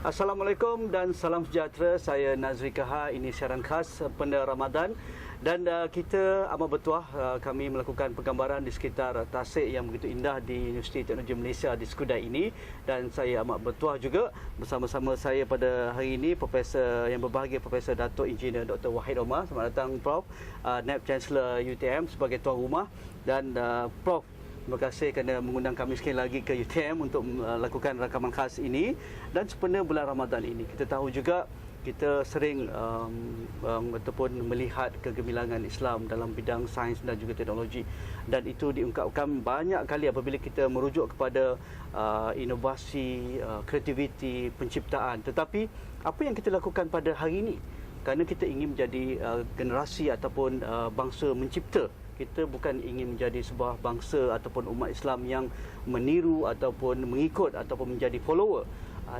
Assalamualaikum dan salam sejahtera. Saya Nazri Kaha. Ini siaran khas Penda Ramadan. Dan kita amat bertuah kami melakukan penggambaran di sekitar tasik yang begitu indah di Universiti Teknologi Malaysia di Skudai ini. Dan saya amat bertuah juga bersama-sama saya pada hari ini Profesor yang berbahagia, Profesor Datuk Engineer Dr. Wahid Omar. Selamat datang Prof. Naib Chancellor UTM sebagai tuan rumah. Dan Prof, terima kasih kerana mengundang kami sekali lagi ke UTM untuk melakukan rakaman khas ini. Dan sempena bulan Ramadan ini, kita tahu juga kita sering ataupun melihat kegemilangan Islam dalam bidang sains dan juga teknologi. Dan itu diungkapkan banyak kali apabila kita merujuk kepada inovasi, kreativiti, penciptaan. Tetapi apa yang kita lakukan pada hari ini? Kerana kita ingin menjadi generasi ataupun bangsa mencipta. Kita bukan ingin menjadi sebuah bangsa ataupun umat Islam yang meniru ataupun mengikut ataupun menjadi follower.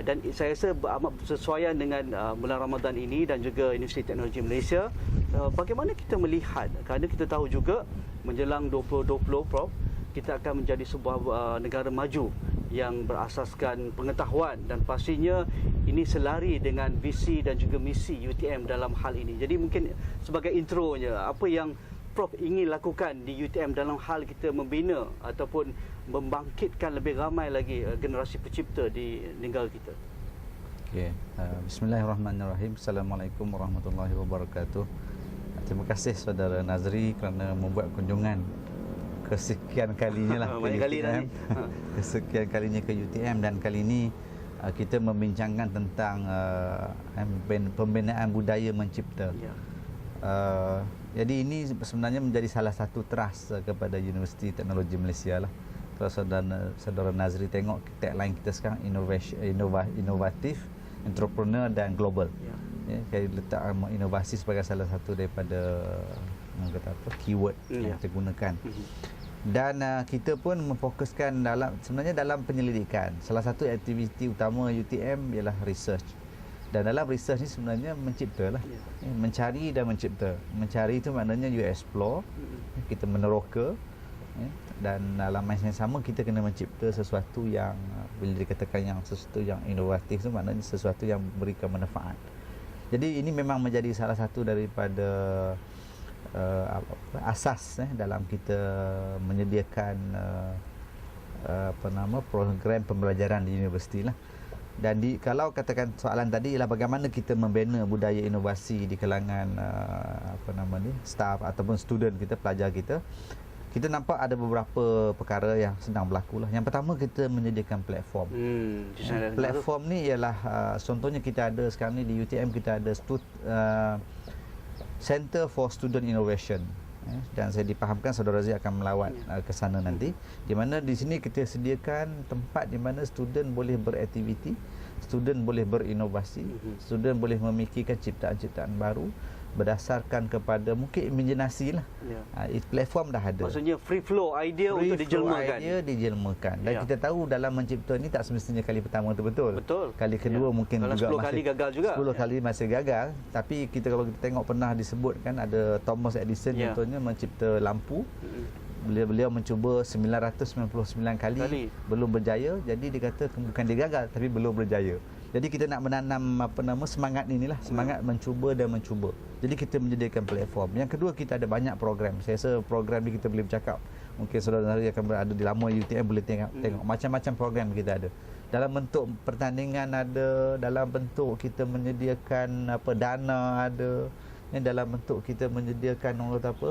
Dan saya rasa amat bersesuaian dengan bulan Ramadan ini dan juga Universiti Teknologi Malaysia. Bagaimana kita melihat, kerana kita tahu juga menjelang 2020, Prof, kita akan menjadi sebuah negara maju yang berasaskan pengetahuan, dan pastinya ini selari dengan visi dan juga misi UTM dalam hal ini. Jadi mungkin sebagai intronya, apa yang Prof ingin lakukan di UTM dalam hal kita membina ataupun membangkitkan lebih ramai lagi generasi pencipta di negara kita? Okay. Bismillahirrahmanirrahim. Assalamualaikum warahmatullahi wabarakatuh. Terima kasih saudara Nazri kerana membuat kunjungan kesekian kalinya lah ke UTM. Kesekian kalinya ke UTM, dan kali ini kita membincangkan tentang pembinaan budaya mencipta. Ya. Jadi ini sebenarnya menjadi salah satu trust kepada Universiti Teknologi Malaysia lah. Kalau saudara Nazri tengok tagline kita sekarang, inovatif, entrepreneur dan global. Ya, saya letak inovasi sebagai salah satu daripada keyword yang kita gunakan. Dan kita pun memfokuskan sebenarnya dalam penyelidikan. Salah satu aktiviti utama UTM ialah research. Dan dalam research ni sebenarnya mencipta lah. Mencari dan mencipta. Mencari itu maknanya you explore, kita meneroka, dan dalam masa yang sama kita kena mencipta sesuatu yang, bila dikatakan yang sesuatu yang inovatif itu maknanya sesuatu yang memberikan manfaat. Jadi ini memang menjadi salah satu daripada asas dalam kita menyediakan program pembelajaran di universiti lah. Dan kalau katakan soalan tadi ialah bagaimana kita membina budaya inovasi di kalangan staff ataupun student kita, pelajar kita, kita nampak ada beberapa perkara yang sedang berlaku lah. Yang pertama, kita menyediakan platform. Platform ni ialah contohnya kita ada sekarang ni di UTM, kita ada Center for Student Innovation. Dan saya dipahamkan saudara Razia akan melawat ke sana nanti, di mana di sini kita sediakan tempat di mana student boleh beraktiviti, student boleh berinovasi, student boleh memikirkan ciptaan-ciptaan baru berdasarkan kepada mungkin imajinasi lah. Platform dah ada. Maksudnya free flow idea untuk dijelmakan. Dan kita tahu dalam mencipta ni tak semestinya kali pertama tu betul. Kali kedua mungkin kalau juga 10 kali gagal juga. 10 kali masih gagal. Tapi kalau kita tengok pernah disebutkan ada Thomas Edison contohnya mencipta lampu. Beliau mencuba 999 kali belum berjaya. Jadi dia kata bukan dia gagal tapi belum berjaya. Jadi kita nak menanam semangat inilah, semangat mencuba dan mencuba. Jadi kita menyediakan platform. Yang kedua, kita ada banyak program. Saya rasa program ni kita boleh bercakap. Mungkin saudara-saudara akan berada di lama UTM boleh tengok macam-macam program kita ada. Dalam bentuk pertandingan ada, dalam bentuk kita menyediakan dana ada. Dalam bentuk kita menyediakan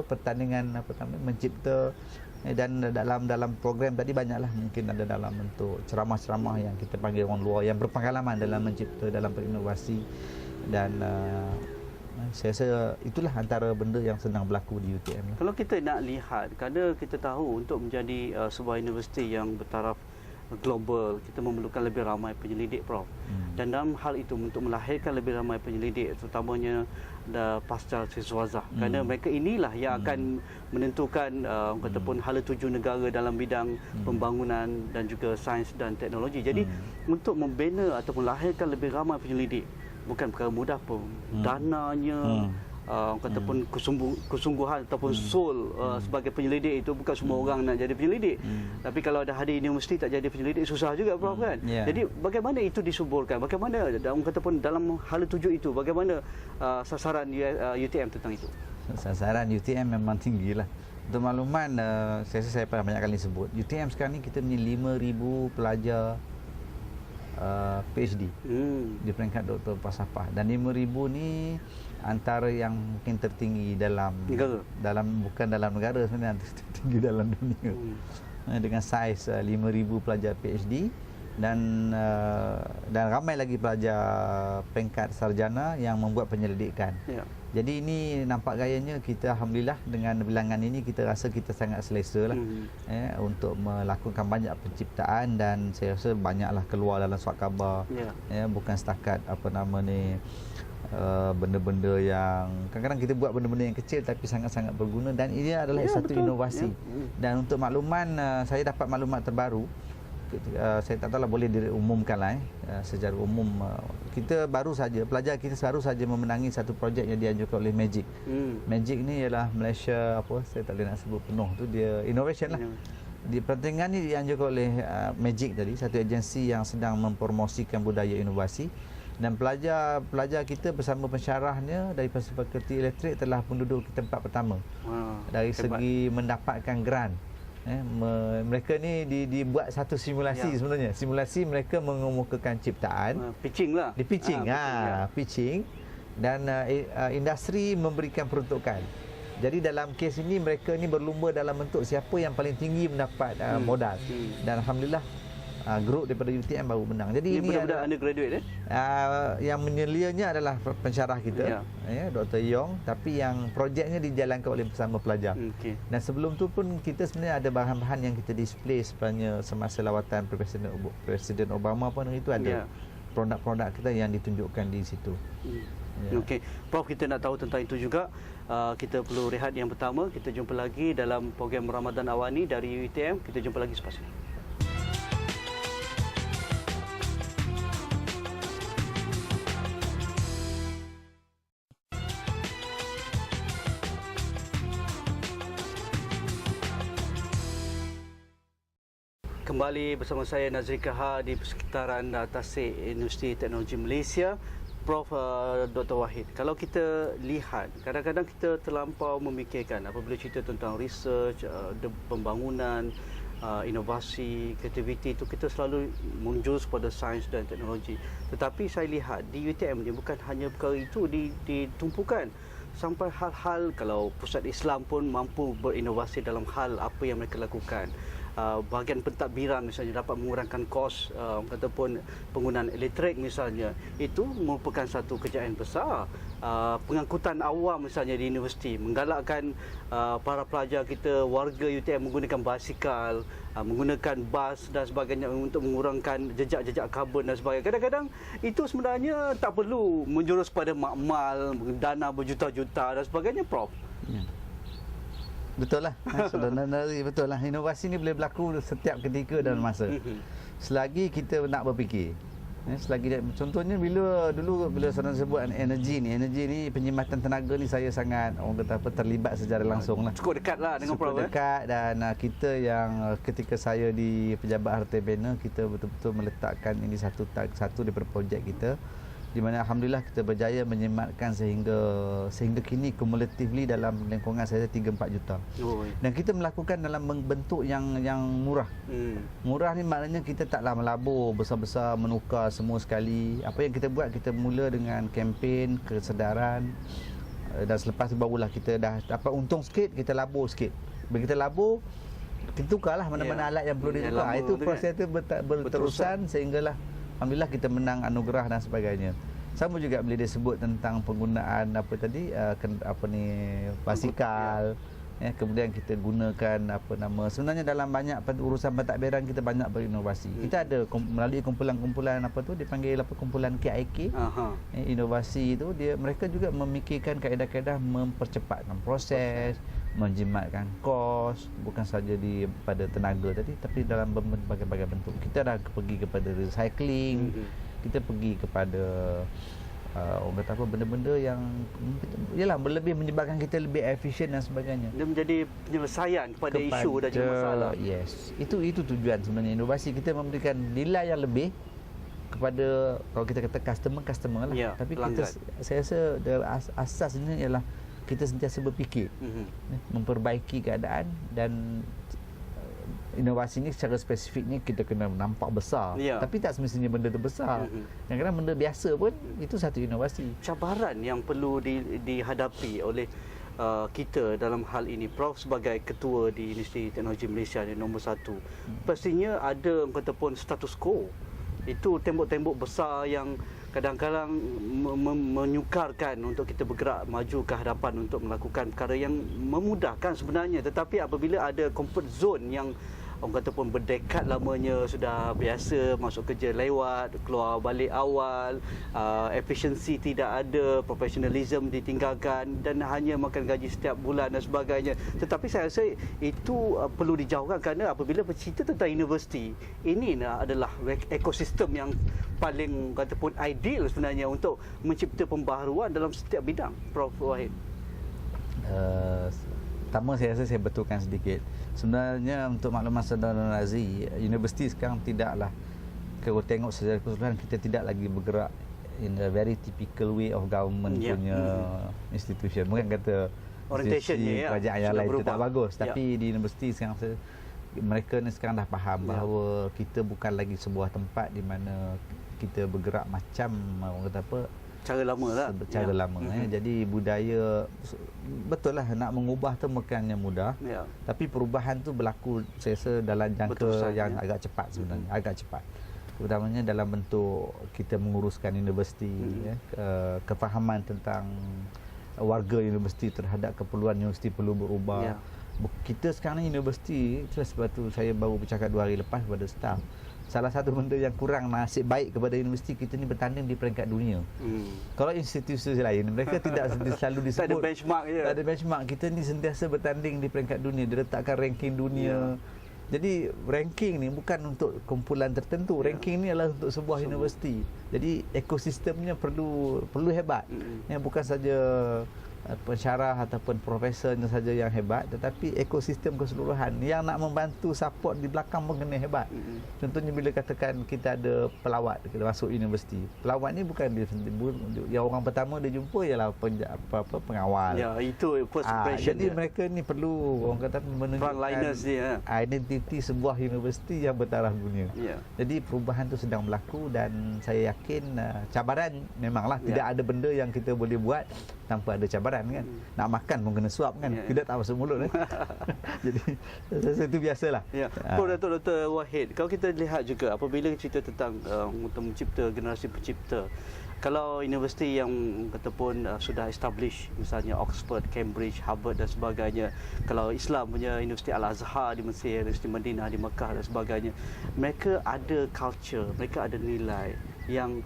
pertandingan mencipta, dan dalam program tadi banyaklah, mungkin ada dalam bentuk ceramah-ceramah yang kita panggil orang luar yang berpengalaman dalam mencipta, dalam berinovasi. Dan saya rasa itulah antara benda yang sedang berlaku di UTM. Kalau kita nak lihat, kerana kita tahu untuk menjadi sebuah universiti yang bertaraf global, kita memerlukan lebih ramai penyelidik, Prof. Dan dalam hal itu, untuk melahirkan lebih ramai penyelidik, terutamanya pasca siswazah, kerana mereka inilah yang akan menentukan ataupun hala tuju negara dalam bidang pembangunan dan juga sains dan teknologi. Jadi untuk membina ataupun melahirkan lebih ramai penyelidik bukan perkara mudah pun. Dananya, orang kata pun kesungguhan ataupun soul sebagai penyelidik itu bukan semua orang nak jadi penyelidik. Tapi kalau ada hadir universiti tak jadi penyelidik susah juga Prof kan. Jadi bagaimana itu disuburkan? Bagaimana orang kata pun dalam hala tuju itu bagaimana sasaran UTM tentang itu? Sasaran UTM memang tinggilah. Untuk makluman, saya pernah banyak kali sebut, UTM sekarang ni kita punya 5,000 pelajar PhD di peringkat doktor falsafah, dan 5,000 ni antara yang mungkin tertinggi dalam negara. Bukan dalam negara sebenarnya, tertinggi dalam dunia. Dengan saiz 5,000 pelajar PhD dan ramai lagi pelajar peringkat sarjana yang membuat penyelidikan. Jadi ini nampak gayanya kita alhamdulillah dengan bilangan ini kita rasa kita sangat selesa lah untuk melakukan banyak penciptaan, dan saya rasa banyaklah keluar dalam surat khabar. Bukan setakat benda-benda yang kadang-kadang kita buat benda-benda yang kecil tapi sangat-sangat berguna, dan ini adalah satu inovasi. Dan untuk makluman, saya dapat maklumat terbaru. Saya tak tahulah boleh diumumkanlah secara umum, kita baru saja, pelajar kita baru saja memenangi satu projek yang dianjurkan oleh Magic. Magic ni ialah Malaysia saya tak boleh nak sebut penuh tu, dia innovation lah. Di pertandingan ni dianjurkan oleh Magic tadi, satu agensi yang sedang mempromosikan budaya inovasi, dan pelajar kita bersama pensyarahnya dari Fakulti Elektrik telah menduduki tempat pertama dari segi mendapatkan grant. Mereka ni dibuat satu simulasi sebenarnya. Simulasi mereka mengemukakan ciptaan, pitching lah. Pitching, dan industri memberikan peruntukan. Jadi dalam kes ini mereka ni berlumba dalam bentuk siapa yang paling tinggi mendapat modal. Dan alhamdulillah grup daripada UTM baru menang. Jadi ini budak-budak undergraduate yang menyelianya adalah pensyarah kita, Dr. Yong, tapi yang projeknya dijalankan oleh bersama pelajar. Dan sebelum tu pun kita sebenarnya ada bahan-bahan yang kita display sebenarnya semasa lawatan Presiden Obama pun itu ada produk-produk kita yang ditunjukkan di situ. Okey, Prof, kita nak tahu tentang itu juga. Kita perlu rehat yang pertama. Kita jumpa lagi dalam program Ramadan Awani dari UTM. Kita jumpa lagi selepas ini. Kembali bersama saya Nazri Kaha di persekitaran Tasik Universiti Teknologi Malaysia. Prof Dr. Wahid, kalau kita lihat kadang-kadang kita terlampau memikirkan apabila cerita tentang research, pembangunan, inovasi, kreativiti itu kita selalu menjurus pada sains dan teknologi. Tetapi saya lihat di UTM ni bukan hanya perkara itu ditumpukan, sampai hal-hal kalau pusat Islam pun mampu berinovasi dalam hal apa yang mereka lakukan. Bahagian pentadbiran misalnya dapat mengurangkan kos ataupun penggunaan elektrik misalnya, itu merupakan satu kejayaan besar. Pengangkutan awam misalnya di universiti menggalakkan para pelajar kita, warga UTM menggunakan basikal, menggunakan bas dan sebagainya untuk mengurangkan jejak-jejak karbon dan sebagainya. Kadang-kadang itu sebenarnya tak perlu menjurus pada makmal, dana berjuta-juta dan sebagainya, Prof. Betul lah, betul lah. Inovasi ni boleh berlaku setiap ketika dan masa. Selagi kita nak berfikir. Contohnya bila seorang sebut energi ni penyimatan tenaga ni, saya sangat terlibat secara langsung lah. Cukup dekat lah dengan Prof. Cukup dekat, dan kita yang ketika saya di Pejabat Harta Bina, kita betul-betul meletakkan ini satu daripada projek kita, di mana alhamdulillah kita berjaya menyematkan sehingga kini kumulatively dalam lingkungan saya 3-4 juta. Dan kita melakukan dalam bentuk yang murah. Murah ni maknanya kita taklah melabur besar-besar menukar semua sekali. Apa yang kita buat, kita mula dengan kempen kesedaran, dan selepas tu barulah kita dah dapat untung sikit, kita labur sikit. Bila kita labur, kita tukarlah mana-mana alat yang perlu ditukar. Itu proses tu berterusan sehinggalah alhamdulillah kita menang anugerah dan sebagainya. Sama juga bila dia sebut tentang penggunaan basikal, kemudian kita gunakan sebenarnya dalam banyak urusan pentadbiran kita banyak berinovasi. Kita ada melalui kumpulan-kumpulan dipanggil kumpulan KIK. Inovasi itu mereka juga memikirkan kaedah-kaedah mempercepatkan proses, menjimatkan kos, bukan saja pada tenaga tadi, tapi dalam berbagai-bagai bentuk. Kita dah pergi kepada recycling, kita pergi kepada orang kata apa, benda-benda yang yalah lebih menyebabkan kita lebih efisien dan sebagainya. Dia menjadi penyelesaian kepada isu dan juga masalah. Yes, itu tujuan sebenarnya inovasi, kita memberikan nilai yang lebih kepada, kalau kita kata customer lah. Ya, tapi pelanggan. saya rasa asasnya ialah kita sentiasa berfikir, memperbaiki keadaan, dan inovasi ni secara spesifiknya kita kena nampak besar, tapi tak semestinya benda tu besar. Kadang-kadang benda biasa pun itu satu inovasi. Cabaran yang perlu dihadapi oleh kita dalam hal ini, Prof sebagai ketua di Universiti Teknologi Malaysia yang nombor 1, pastinya ada kata pun status quo. Itu tembok-tembok besar yang kadang-kadang menyukarkan untuk kita bergerak maju ke hadapan untuk melakukan perkara yang memudahkan sebenarnya, tetapi apabila ada comfort zone yang orang kata pun berdekat lamanya, sudah biasa masuk kerja lewat, keluar balik awal, efisiensi tidak ada, profesionalism ditinggalkan dan hanya makan gaji setiap bulan dan sebagainya. Tetapi saya rasa itu perlu dijauhkan, kerana apabila bercerita tentang universiti, ini adalah ekosistem yang paling kata pun ideal sebenarnya untuk mencipta pembaharuan dalam setiap bidang. Prof Wahid. Pertama saya rasa saya betulkan sedikit. Sebenarnya untuk makluman saudara Nazri, universiti sekarang tidaklah, kalau tengok secara keseluruhan, kita tidak lagi bergerak in a very typical way of government punya institution. Bukan kata orientationnya kerajaan yang lain itu tak bagus, tapi di universiti sekarang mereka ni sekarang dah faham bahawa kita bukan lagi sebuah tempat di mana kita bergerak macam orang kata apa, cara lama lah. Cara lama. Jadi budaya, betul lah, nak mengubah tu bukannya mudah. Tapi perubahan tu berlaku saya rasa dalam jangka yang agak cepat sebenarnya. Agak cepat. Terutamanya dalam bentuk kita menguruskan universiti, kefahaman tentang warga universiti terhadap keperluan universiti perlu berubah. Kita sekarang universiti, sebab tu saya baru bercakap 2 hari lepas kepada staf, salah satu benda yang kurang nasib baik kepada universiti kita ni bertanding di peringkat dunia. Kalau institusi lain mereka tidak selalu disebut, tak ada benchmark je. Tak ada benchmark. Kita ni sentiasa bertanding di peringkat dunia, diletakkan ranking dunia. Jadi ranking ni bukan untuk kumpulan tertentu, ranking ni adalah untuk sebuah universiti. Jadi ekosistemnya perlu hebat. Bukan saja pensyarah ataupun profesornya saja yang hebat, tetapi ekosistem keseluruhan yang nak membantu support di belakang pun kena hebat. Contohnya bila katakan kita ada pelawat, kita masuk universiti, pelawat ni bukan yang orang pertama dia jumpa ialah pengawal. Itu first impression. Jadi mereka ni perlu orang kata menunjukkan identiti sebuah universiti yang bertaraf dunia. Jadi perubahan tu sedang berlaku, dan saya yakin cabaran memanglah, tidak ada benda yang kita boleh buat tanpa ada cabaran kan. Nak makan pun kena suap kan. Tidak tak masuk mulut kan. Jadi itu biasalah. Dr. Wahid, kalau kita lihat juga apabila cerita tentang untuk mencipta generasi pencipta, kalau universiti yang ataupun sudah establish, misalnya Oxford, Cambridge, Harvard dan sebagainya, kalau Islam punya Universiti Al-Azhar di Mesir, Universiti Madinah di Mekah dan sebagainya, mereka ada culture, mereka ada nilai yang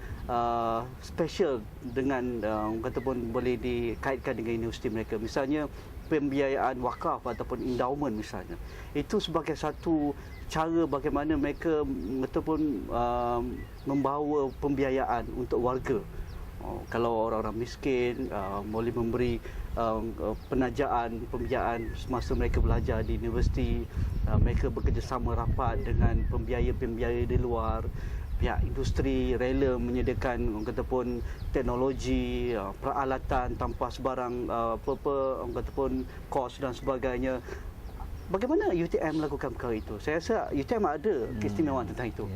special dengan ataupun boleh dikaitkan dengan universiti mereka. Misalnya pembiayaan wakaf ataupun endowment misalnya. Itu sebagai satu cara bagaimana mereka ataupun membawa pembiayaan untuk warga. Kalau orang-orang miskin boleh memberi pembiayaan semasa mereka belajar di universiti, mereka bekerjasama rapat dengan pembiaya-pembiaya di luar. Pihak industri rela menyediakan orang kata pun teknologi, peralatan tanpa sebarang orang kata pun kos dan sebagainya. Bagaimana UTM melakukan perkara itu? Saya rasa UTM ada keistimewaan tentang itu.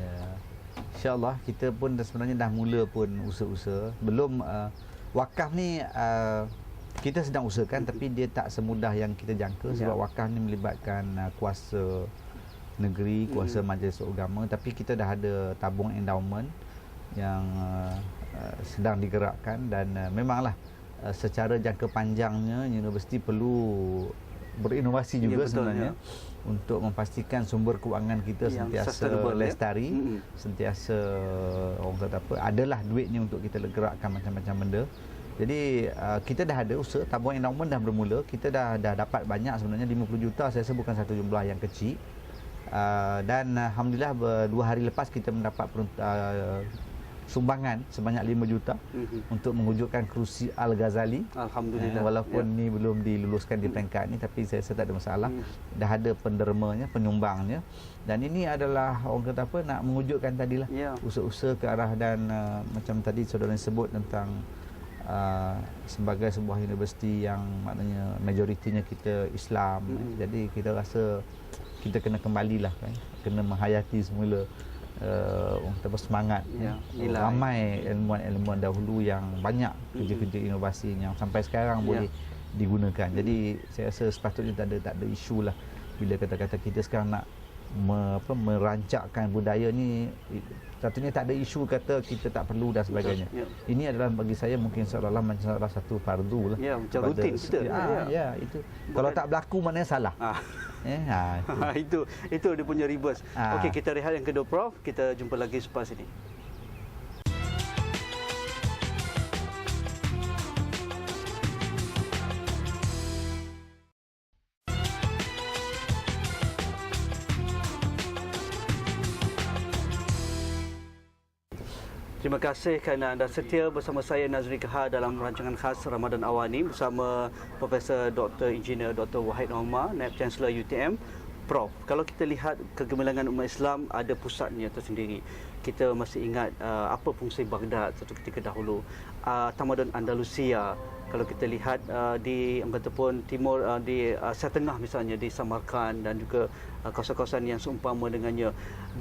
InsyaAllah kita pun sebenarnya dah mula pun usaha-usaha. Belum wakaf ni kita sedang usahakan, tapi dia tak semudah yang kita jangka, sebab wakaf ni melibatkan kuasa negeri, kuasa majlis agama. Tapi kita dah ada tabung endowment yang sedang digerakkan, dan memanglah secara jangka panjangnya universiti perlu berinovasi juga sebenarnya, untuk memastikan sumber kewangan kita sentiasa lestari, sentiasa orang kata apa, adalah duitnya untuk kita gerakkan macam-macam benda. Jadi kita dah ada usaha, tabung endowment dah bermula, kita dah dapat banyak sebenarnya, 50 juta saya rasa bukan satu jumlah yang kecil. Dan alhamdulillah 2 hari lepas kita mendapat sumbangan sebanyak 5 juta untuk mewujudkan kerusi Al-Ghazali. Alhamdulillah. Walaupun ni belum diluluskan di peringkat ni, tapi saya rasa tak ada masalah. Dah ada pendermanya, penyumbangnya. Dan ini adalah orang kata apa, nak mewujudkan tadilah usaha-usaha ke arah dan macam tadi saudara sebut tentang sebagai sebuah universiti yang maknanya majoritinya kita Islam. Jadi kita rasa kita kena kembalilah kan, kena menghayati semula orang kata semangat ramai ilmuwan-ilmuwan dahulu yang banyak kerja-kerja inovasi yang sampai sekarang boleh digunakan. Jadi saya rasa sepatutnya tak ada isu lah bila kata-kata kita sekarang nak merancakkan budaya ni. Satunya tak ada isu kata kita tak perlu dan sebagainya. Ini adalah bagi saya mungkin seolah-olah macam salah satu fardu lah. Ya, macam rutin kita. Itu. Kalau tak berlaku maknanya salah. Itu dia punya reverse. Okey, kita rehat yang kedua Prof. Kita jumpa lagi selepas ini. Terima kasih kerana anda setia bersama saya Nazri Kaha dalam rancangan khas Ramadan Awal ini bersama Profesor Dr. Engineer Dr. Wahid Omar, Naib Chancellor UTM. Prof, kalau kita lihat kegemilangan umat Islam ada pusatnya tersendiri. Kita masih ingat apa fungsi Baghdad satu ketika dahulu. Tamadun Andalusia, kalau kita lihat di ataupun timur di Asia Tengah misalnya di Samarkand dan juga kawasan-kawasan yang seumpama dengannya,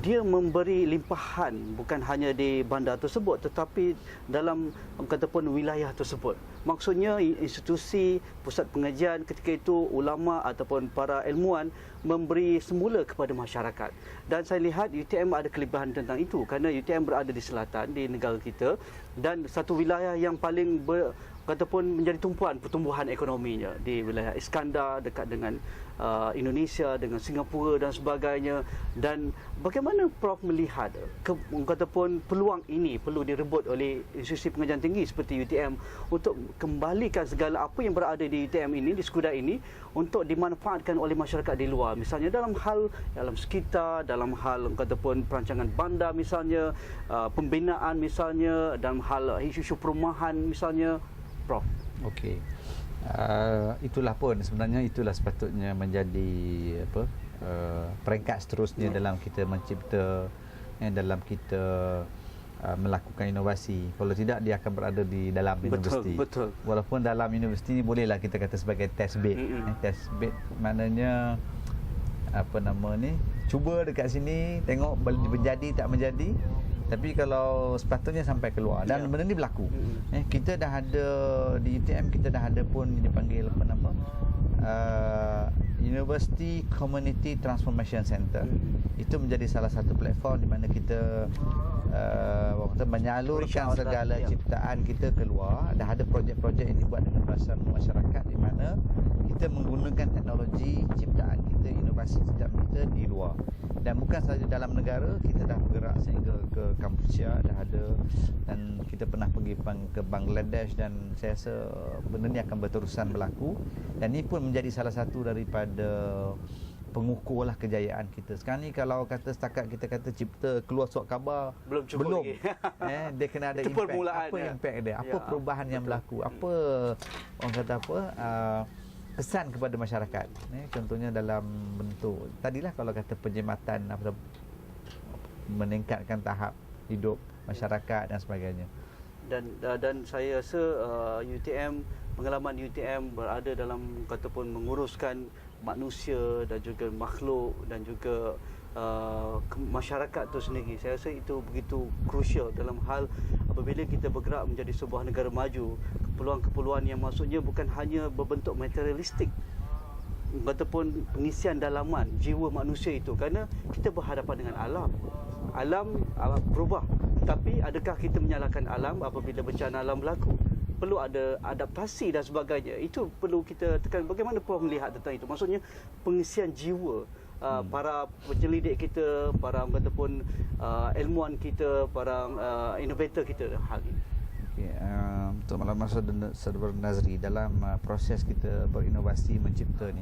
dia memberi limpahan bukan hanya di bandar tersebut tetapi dalam ataupun wilayah tersebut. Maksudnya institusi pusat pengajian ketika itu, ulama ataupun para ilmuwan memberi semula kepada masyarakat. Dan saya lihat UTM ada kelebihan tentang itu kerana UTM berada di selatan di negara kita dan satu wilayah yang paling ataupun menjadi tumpuan pertumbuhan ekonominya di wilayah Iskandar dekat dengan Indonesia, dengan Singapura dan sebagainya. Dan bagaimana Prof melihat ataupun peluang ini perlu direbut oleh institusi pengajian tinggi seperti UTM untuk kembalikan segala apa yang berada di UTM ini, di Skudai ini, untuk dimanfaatkan oleh masyarakat di luar, misalnya dalam hal dalam sekitar, dalam hal ataupun perancangan bandar misalnya, pembinaan misalnya, dalam hal isu-isu perumahan misalnya, Prof. Okey. Itulah pun sebenarnya itulah sepatutnya menjadi peringkat seterusnya dalam kita mencipta, dalam kita melakukan inovasi. Kalau tidak dia akan berada di dalam universiti. Betul. Walaupun dalam universiti bolehlah kita kata sebagai test bed. Test bed maknanya cuba dekat sini tengok menjadi tak menjadi. Tapi kalau sepatutnya sampai keluar dan benda ni berlaku. Kita dah ada di UTM, kita dah ada pun dipanggil University Community Transformation Center. Itu menjadi salah satu platform di mana kita menyalurkan segala ciptaan kita keluar. Dah ada projek-projek yang dibuat dengan masyarakat di mana kita menggunakan teknologi ciptaan kita, inovasi ciptaan kita di luar. Dan bukan sahaja dalam negara, kita dah bergerak sehingga ke Kampuchea dah ada, dan kita pernah pergi ke Bangladesh, dan saya rasa benda ni akan berterusan berlaku. Dan ini pun menjadi salah satu daripada pengukurlah kejayaan kita. Sekarang ni kalau kata setakat kita kata cipta keluar surat khabar belum dia kena ada impact. Apa impact dia? Apa perubahan yang berlaku? Apa orang kata kesan kepada masyarakat, contohnya dalam bentuk tadilah kalau kata penjimatan meningkatkan tahap hidup masyarakat dan sebagainya. Dan saya rasa UTM, pengalaman UTM berada dalam ataupun menguruskan manusia dan juga makhluk dan juga masyarakat itu sendiri. Saya rasa itu begitu krusial dalam hal apabila kita bergerak menjadi sebuah negara maju. Keperluan-keperluan yang maksudnya bukan hanya berbentuk materialistik ataupun pengisian dalaman jiwa manusia itu, kerana kita berhadapan dengan alam berubah. Tapi adakah kita menyalahkan alam apabila bencana alam berlaku? Perlu ada adaptasi dan sebagainya. Itu perlu kita tekan. Bagaimana Prof melihat tentang itu? Maksudnya pengisian jiwa para penyelidik kita, para ataupun ilmuwan kita, para inovator kita hal ini. Untuk malam masa Saudara Nazri, dalam proses kita berinovasi mencipta ni,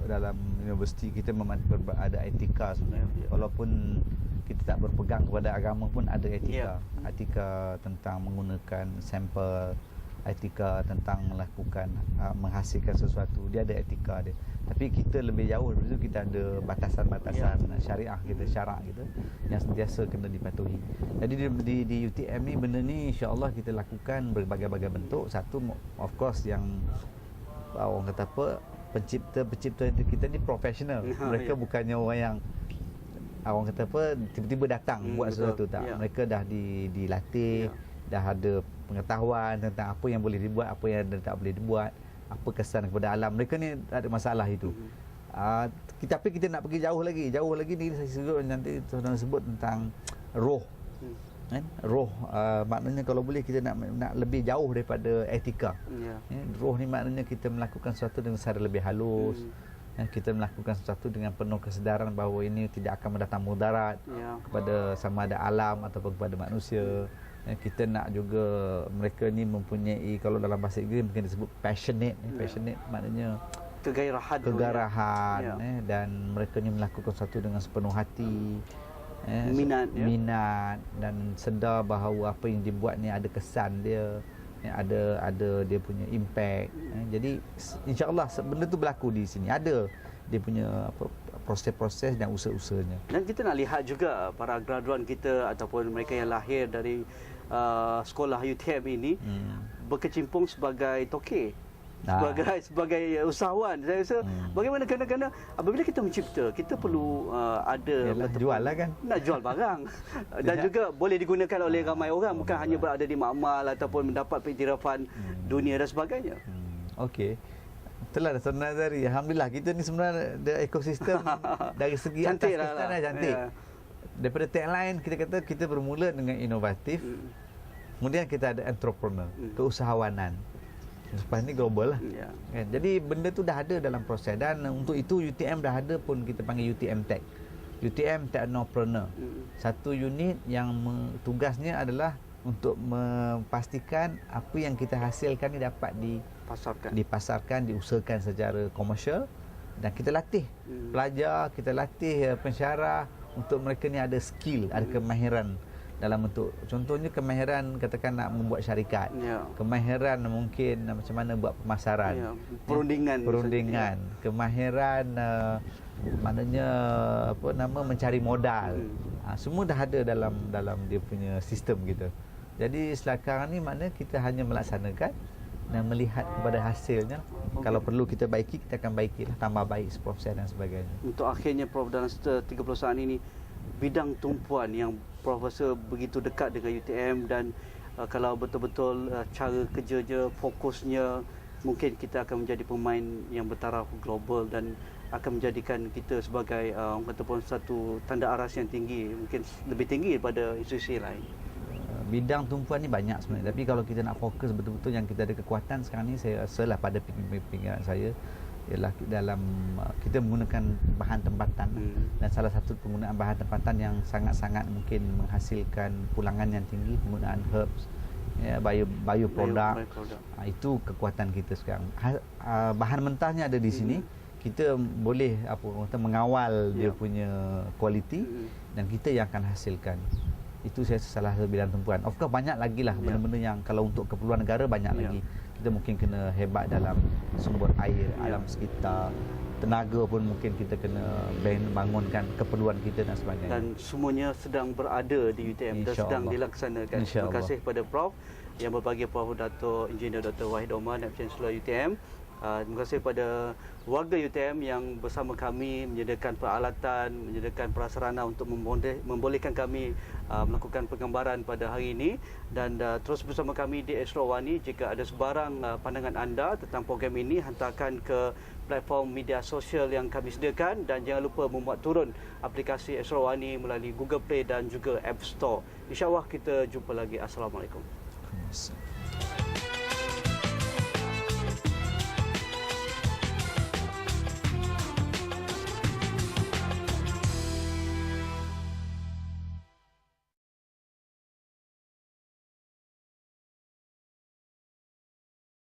dalam universiti kita memang ada etika sebenarnya. Walaupun kita tak berpegang kepada agama pun ada etika. Etika tentang menggunakan sampel, etika tentang melakukan menghasilkan sesuatu, dia ada etika dia. Tapi kita lebih jauh dulu, kita ada batasan-batasan syariah kita, syarak kita yang sentiasa kena dipatuhi. Jadi di UTM ni, benda ni insya-Allah kita lakukan berbagai-bagai bentuk. Satu, of course, yang orang kata apa, pencipta kita ni profesional. Mereka bukannya orang yang orang kata apa tiba-tiba datang buat sesuatu, tak. Mereka dah dilatih, dah ada pengetahuan tentang apa yang boleh dibuat, apa yang tak boleh dibuat, apa kesan kepada alam. Mereka ni tak ada masalah itu. Tapi kita nak pergi jauh lagi ni saya sebut, nanti saudara sebut tentang roh. Kan? Roh maknanya kalau boleh kita nak lebih jauh daripada etika. Roh ni maknanya kita melakukan sesuatu dengan cara lebih halus. Kita melakukan sesuatu dengan penuh kesedaran bahawa ini tidak akan mendatang mudarat kepada sama ada alam ataupun kepada manusia. Kita nak juga mereka ni mempunyai, kalau dalam bahasa Inggeris mungkin disebut passionate. Passionate maknanya kegarahan. Dan mereka ni melakukan sesuatu dengan sepenuh hati, minat dan sedar bahawa apa yang dibuat ni ada kesan dia, ada dia punya impact. Jadi insya-Allah benda tu berlaku di sini, ada dia punya proses-proses dan usaha-usahanya. Dan kita nak lihat juga para graduan kita ataupun mereka yang lahir dari sekolah UTM ini berkecimpung sebagai toke, sebagai usahawan. Saya rasa bagaimana kadang-kadang apabila kita mencipta, kita perlu ada jual lah kan, nak jual barang dan juga boleh digunakan oleh ramai orang, bukan hanya berada di makmal ataupun mendapat pengiktirafan dunia dan sebagainya. Okey. Itulah Dato' Nazari. Alhamdulillah kita ni sebenarnya ada ekosistem dari segi atas ke sana cantik. Daripada tagline kita kata kita bermula dengan inovatif. Kemudian kita ada entrepreneur, keusahawanan. Lepas ni global lah. Kan? Jadi benda tu dah ada dalam proses, dan untuk itu UTM dah ada pun kita panggil UTM Tech. UTM Technopreneur. Satu unit yang tugasnya adalah untuk memastikan apa yang kita hasilkan ni dapat dipasarkan, diusahakan secara komersial, dan kita latih pelajar, kita latih pensyarah untuk mereka ni ada skill, ada kemahiran dalam bentuk, contohnya kemahiran katakan nak membuat syarikat, kemahiran mungkin macam mana buat pemasaran, perundingan, kemahiran maknanya mencari modal. Semua dah ada dalam dia punya sistem kita. Jadi sekarang ni maknanya kita hanya melaksanakan dan melihat kepada hasilnya. Kalau perlu kita baiki, kita akan baikilah, tambah baik proses dan sebagainya. Untuk akhirnya Prof, dalam 30 saat ini, bidang tumpuan yang Prof rasa begitu dekat dengan UTM, dan kalau betul-betul cara kerjanya, fokusnya, mungkin kita akan menjadi pemain yang bertaraf global dan akan menjadikan kita sebagai orang kata pun satu tanda aras yang tinggi, mungkin lebih tinggi daripada institusi lain. Bidang tumpuan ni banyak sebenarnya, tapi kalau kita nak fokus betul-betul yang kita ada kekuatan sekarang ni, saya rasalah pada fikiran saya ialah dalam kita menggunakan bahan tempatan. Dan salah satu penggunaan bahan tempatan yang sangat-sangat mungkin menghasilkan pulangan yang tinggi, penggunaan herbs, bio produk. Itu kekuatan kita sekarang. Bahan mentahnya ada di sini. Kita boleh mengawal dia punya kualiti, dan kita yang akan hasilkan. Itu saya salah satu bidang tumpuan. Of course banyak lagi lah benda-benda yang kalau untuk keperluan negara banyak lagi. Kita mungkin kena hebat dalam sumber air, alam sekitar, tenaga pun mungkin kita kena bangunkan keperluan kita dan sebagainya. Dan semuanya sedang berada di UTM dan sedang dilaksanakan. Terima kasih kepada Prof yang berbagi, Prof Dato' Engineer Dr. Wahid Omar, Naib Chancellor UTM. Terima kasih kepada warga UTM yang bersama kami menyediakan peralatan, menyediakan prasarana untuk membolehkan kami melakukan penggambaran pada hari ini. Dan terus bersama kami di Astro Awani. Jika ada sebarang pandangan anda tentang program ini, hantarkan ke platform media sosial yang kami sediakan, dan jangan lupa membuat turun aplikasi Astro Awani melalui Google Play dan juga App Store. InsyaAllah kita jumpa lagi. Assalamualaikum.